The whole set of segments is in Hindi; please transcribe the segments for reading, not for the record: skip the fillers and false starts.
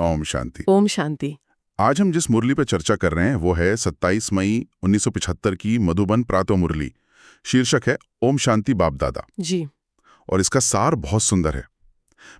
ओम शांति। ओम शांति। आज हम जिस मुरली पर चर्चा कर रहे हैं वो है 27 मई 1975 की मधुबन प्रातः मुरली। शीर्षक है ओम शांति बाप दादा। जी। और इसका सार बहुत सुंदर है।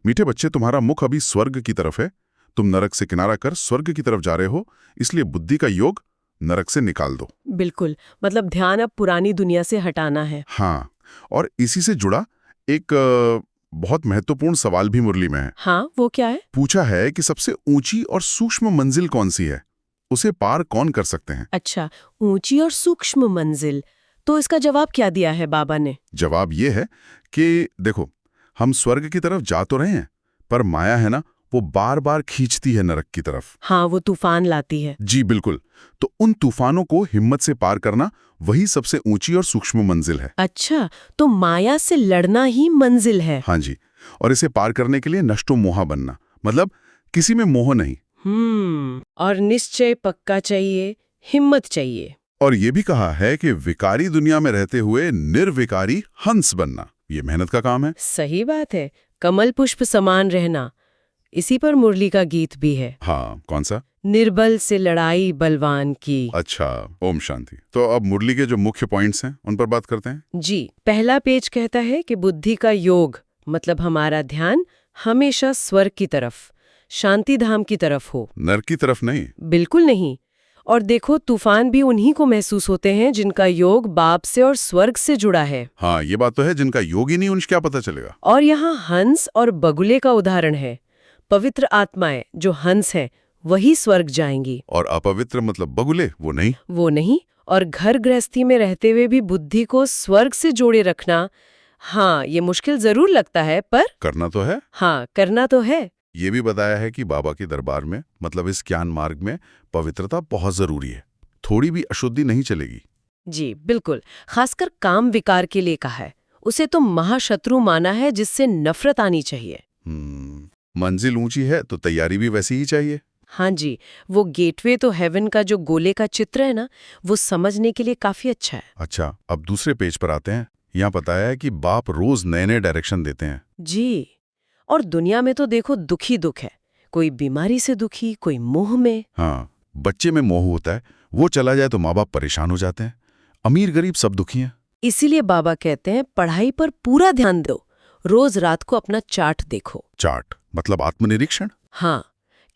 मीठे बच्चे, तुम्हारा मुख अभी स्वर्ग की तरफ है। तुम नरक से किनारा कर स्वर्ग की तरफ जा रहे हो, इसलिए बुद्धि का योग नरक से निकाल दो। बिल्कुल, मतलब ध्यान अब पुरानी दुनिया से हटाना है। हाँ, और इसी से जुड़ा एक बहुत महत्वपूर्ण सवाल भी मुरली में है। हाँ, वो क्या है? पूछा है कि सबसे ऊंची और सूक्ष्म मंजिल कौन सी है, उसे पार कौन कर सकते हैं। अच्छा, ऊंची और सूक्ष्म मंजिल। तो इसका जवाब क्या दिया है बाबा ने? जवाब ये है कि देखो, हम स्वर्ग की तरफ जा तो रहे हैं, पर माया है ना, वो बार बार खींचती है नरक की तरफ। हाँ, वो तूफान लाती है। जी बिल्कुल। तो उन तूफानों को हिम्मत से पार करना, वही सबसे ऊंची और सूक्ष्म मंजिल है। अच्छा, तो माया से लड़ना ही मंजिल है। हाँ जी। और इसे पार करने के लिए नष्टो मोहा बनना, मतलब किसी में मोह नहीं। और निश्चय पक्का चाहिए, हिम्मत चाहिए। और ये भी कहा है कि विकारी दुनिया में रहते हुए निर्विकारी हंस बनना, ये मेहनत का काम है। सही बात है, कमल पुष्प समान रहना। इसी पर मुरली का गीत भी है। हाँ, कौन सा? निर्बल से लड़ाई बलवान की। अच्छा, ओम शांति। तो अब मुरली के जो मुख्य पॉइंट्स हैं उन पर बात करते हैं। जी, पहला पेज कहता है कि बुद्धि का योग, मतलब हमारा ध्यान हमेशा स्वर्ग की तरफ, शांति धाम की तरफ हो, नरक की तरफ नहीं। बिल्कुल नहीं। और देखो, तूफान भी उन्हीं को महसूस होते हैं जिनका योग बाप से और स्वर्ग से जुड़ा है। हाँ, ये बात तो है, जिनका योग ही नहीं उनसे क्या पता चलेगा। और यहाँ हंस और बगुले का उदाहरण है। पवित्र आत्माएं जो हंस हैं वही स्वर्ग जाएंगी। और अपवित्र मतलब बगुले, वो नहीं। वो नहीं। और घर गृहस्थी में रहते हुए भी बुद्धि को स्वर्ग से जोड़े रखना, हाँ, ये मुश्किल जरूर लगता है, पर करना तो है। हाँ, करना तो है। ये भी बताया है कि बाबा के दरबार में, मतलब इस ज्ञान मार्ग में, पवित्रता बहुत जरूरी है। थोड़ी भी अशुद्धि नहीं चलेगी। जी बिल्कुल, खासकर काम विकार के लिए कहा है। उसे तो महाशत्रु माना है जिससे नफरत आनी चाहिए। मंजिल ऊंची है तो तैयारी भी वैसी ही चाहिए। हाँ जी, वो गेटवे तो हेवन का जो गोले का चित्र है ना, वो समझने के लिए काफी अच्छा है। अच्छा, अब दूसरे पेज पर आते हैं। यहाँ बताया है कि बाप रोज नए नए डायरेक्शन देते हैं। जी, और दुनिया में तो देखो दुख ही दुख है। कोई बीमारी से दुखी, कोई मोह में। हाँ, बच्चे में मोह होता है, वो चला जाए तो माँ बाप परेशान हो जाते हैं। अमीर गरीब सब दुखी हैं। इसीलिए बाबा कहते हैं पढ़ाई पर पूरा ध्यान दो, रोज रात को अपना चार्ट देखो। चार्ट मतलब आत्मनिरीक्षण। हाँ,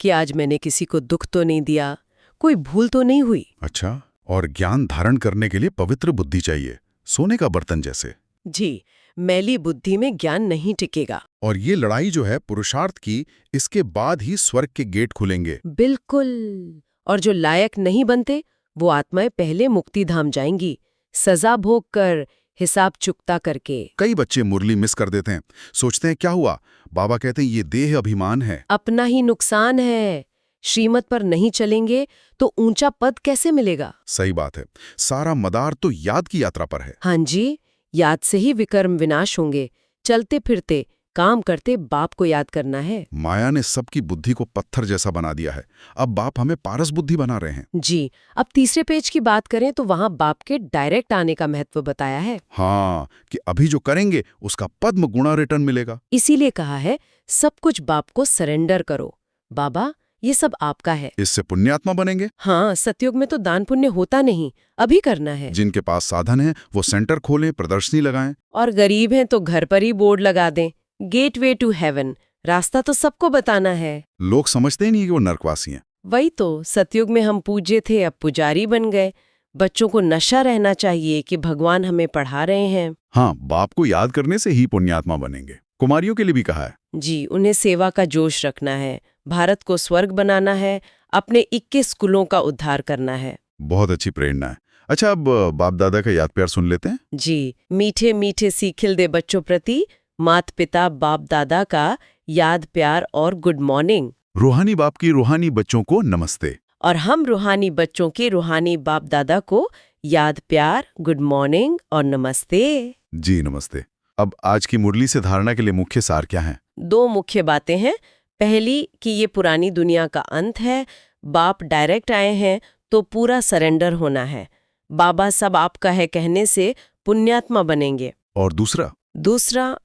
कि आज मैंने किसी को दुख तो नहीं दिया, कोई भूल तो नहीं हुई। अच्छा, और ज्ञान धारण करने के लिए पवित्र बुद्धि चाहिए, सोने का बर्तन जैसे। जी, मैली बुद्धि में ज्ञान नहीं टिकेगा। और ये लड़ाई जो है पुरुषार्थ की, इसके बाद ही स्वर्ग के गेट खुलेंगे। बिल्कुल। और जो लायक नहीं बनते, वो आत्माएं पहले मुक्ति धाम जाएंगी, सजा भोग कर, हिसाब चुकता करके। कई बच्चे मुरली मिस कर देते हैं, सोचते हैं क्या हुआ। बाबा कहते हैं ये देह अभिमान है, अपना ही नुकसान है। श्रीमत पर नहीं चलेंगे तो ऊंचा पद कैसे मिलेगा? सही बात है। सारा मदार तो याद की यात्रा पर है। हाँ जी, याद से ही विकर्म विनाश होंगे। चलते फिरते काम करते बाप को याद करना है। माया ने सबकी बुद्धि को पत्थर जैसा बना दिया है, अब बाप हमें पारस बुद्धि बना रहे हैं। जी, अब तीसरे पेज की बात करें तो वहाँ बाप के डायरेक्ट आने का महत्व बताया है। हाँ, कि अभी जो करेंगे उसका पद्म गुणा रिटर्न मिलेगा। इसीलिए कहा है सब कुछ बाप को सरेंडर करो। बाबा, ये सब आपका है। इससे पुण्यात्मा बनेंगे। हाँ, सतयुग में तो दान पुण्य होता नहीं, अभी करना है। जिनके पास साधन है वो सेंटर खोलें, प्रदर्शनी लगाएं। और गरीब हैं तो घर पर ही बोर्ड लगा दें, गेटवे टू हेवन। रास्ता तो सबको बताना है। लोग समझते ही नहीं कि वो नरकवासी हैं। वही तो, सतयुग में हम पूज्य थे, अब पुजारी बन गए। बच्चों को नशा रहना चाहिए कि भगवान हमें पढ़ा रहे हैं। हाँ, बाप को याद करने से ही पुण्यात्मा बनेंगे। कुमारियों के लिए भी कहा है। जी, उन्हें सेवा का जोश रखना है, भारत को स्वर्ग बनाना है, अपने 21 कुलों का उद्धार करना है। बहुत अच्छी प्रेरणा है। अच्छा, अब बाप दादा का याद प्यार सुन लेते हैं। जी, मीठे मीठे सीखिल दे बच्चों प्रति मात पिता बाप दादा का याद प्यार और गुड मॉर्निंग। रूहानी बाप की रूहानी बच्चों को नमस्ते। और हम रूहानी बच्चों के रूहानी बाप दादा को याद प्यार, गुड मॉर्निंग और नमस्ते। जी नमस्ते। अब आज की मुरली से धारणा के लिए मुख्य सार क्या है? 2 मुख्य बातें हैं। पहली कि ये पुरानी दुनिया का अंत है, बाप डायरेक्ट आए हैं तो पूरा सरेंडर होना है। बाबा सब आपका है कहने से पुण्यात्मा बनेंगे। और दूसरा? दूसरा,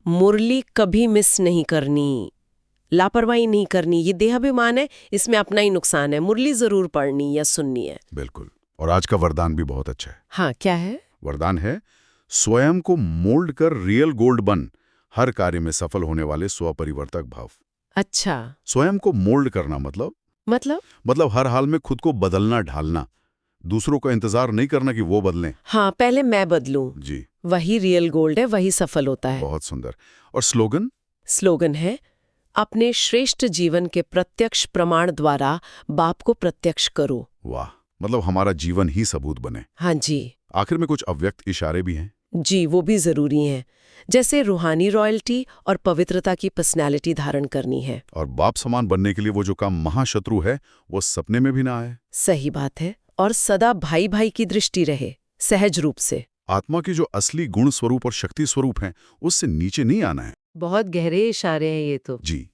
मुरली कभी मिस नहीं करनी। लापरवाही नहीं करनी, ये देहाभिमान है, इसमें अपना ही नुकसान है, मुरली जरूर पढ़नी या सुननी है। बिल्कुल। और आज का वरदान भी बहुत अच्छा है। हाँ, क्या है? वरदान है, स्वयं को मोल्ड कर रियल गोल्ड बन, हर कार्य में सफल होने वाले स्वपरिवर्तक भाव। अच्छा, स्वयं को मोल्ड करना मतलब हर हाल में खुद को बदलना ढालना, दूसरों का इंतजार नहीं करना कि वो बदलें। हाँ, पहले मैं बदलूं, जी, वही रियल गोल्ड है, वही सफल होता है। बहुत सुंदर। और स्लोगन है, अपने श्रेष्ठ जीवन के प्रत्यक्ष प्रमाण द्वारा बाप को प्रत्यक्ष करो। वाह, मतलब हमारा जीवन ही सबूत बने। हाँ जी। आखिर में कुछ अव्यक्त इशारे भी हैं। जी, वो भी जरूरी हैं, जैसे रूहानी रॉयल्टी और पवित्रता की पर्सनैलिटी धारण करनी है। और बाप समान बनने के लिए वो जो काम महाशत्रु है वो सपने में भी ना आए। सही बात है। और सदा भाई भाई की दृष्टि रहे, सहज रूप से। आत्मा की जो असली गुण स्वरूप और शक्ति स्वरूप हैं उससे नीचे नहीं आना है। बहुत गहरे इशारे हैं ये तो। जी,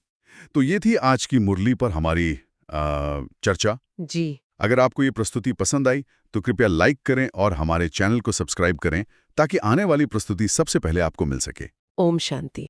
तो ये थी आज की मुरली पर हमारी चर्चा। जी। अगर आपको ये प्रस्तुति पसंद आई तो कृपया लाइक करें और हमारे चैनल को सब्सक्राइब करें ताकि आने वाली प्रस्तुति सबसे पहले आपको मिल सके। ओम शांति।